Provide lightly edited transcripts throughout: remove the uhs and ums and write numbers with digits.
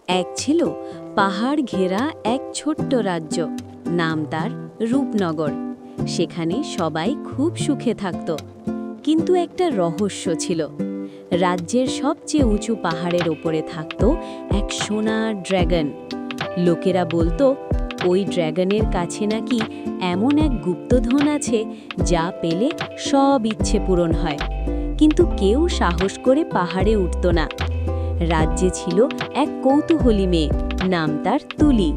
এক ছিল পাহাড় ঘেরা এক ছোট্ট রাজ্য, নাম তার রূপনগর। সেখানে সবাই খুব সুখে থাকত, কিন্তু একটা রহস্য ছিল। রাজ্যের সবচেয়ে উঁচু পাহাড়ের ওপরে থাকত এক সোনার ড্র্যাগন। লোকেরা বলতো ওই ড্র্যাগনের কাছে নাকি এমন এক গুপ্তধন আছে যা পেলে সব ইচ্ছে পূরণ হয়, কিন্তু কেউ সাহস করে পাহাড়ে উঠত না। রাজ্যে ছিল এক কৌতূহলী মেয়ে, নাম তার তুলি।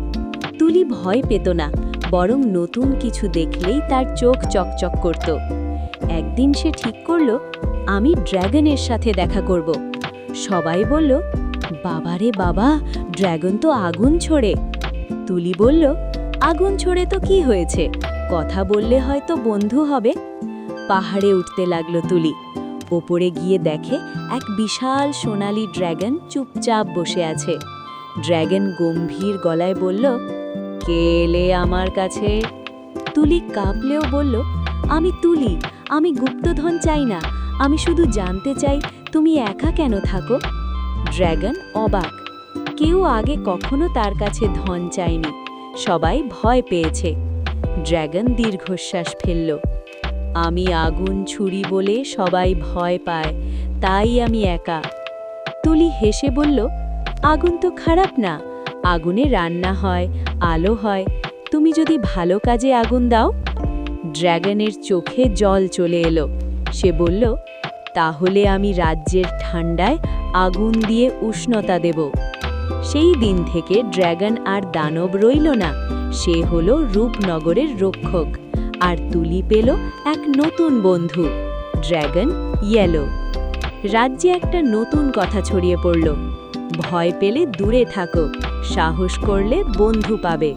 তুলি ভয় পেত না, বরং নতুন কিছু দেখলেই তার চোখ চকচক করত। একদিন সে ঠিক করল, আমি ড্র্যাগনের সাথে দেখা করব। সবাই বলল, বাবারে বাবা, ড্র্যাগন তো আগুন ছোড়ে। তুলি বলল, আগুন ছোড়ে তো কি হয়েছে, কথা বললে হয়তো বন্ধু হবে। পাহাড়ে উঠতে লাগলো তুলি। ওপরে গিয়ে দেখে এক বিশাল সোনালী ড্র্যাগন চুপচাপ বসে আছে। ড্র্যাগন গম্ভীর গলায় বলল, কে এলে আমার কাছে? তুলি কাঁপলেও বলল, আমি তুলি, আমি গুপ্তধন চাই না, আমি শুধু জানতে চাই তুমি একা কেন থাকো। ড্র্যাগন অবাক, কেউ আগে কখনো তার কাছে ধন চায়নি। সবাই ভয় পেয়েছে। ড্র্যাগন দীর্ঘশ্বাস ফেলল, আমি আগুন ছুরি বলে সবাই ভয় পায়, তাই আমি একা। তুলি হেসে বলল, আগুন তো খারাপ না, আগুনে রান্না হয়, আলো হয়, তুমি যদি ভালো কাজে আগুন দাও। ড্র্যাগনের চোখে জল চলে এলো। সে বলল, তাহলে আমি রাজ্যের ঠান্ডায় আগুন দিয়ে উষ্ণতা দেব। সেই দিন থেকে ড্র্যাগন আর দানব রইল না, সে হলো রূপনগরের রক্ষক। আর তুলি পেল এক নতুন বন্ধু, ড্র্যাগন ইয়েলো। রাজ্যে একটা নতুন কথা ছড়িয়ে পড়ল, ভয় পেলে দূরে থাকো, সাহস করলে বন্ধু পাবে।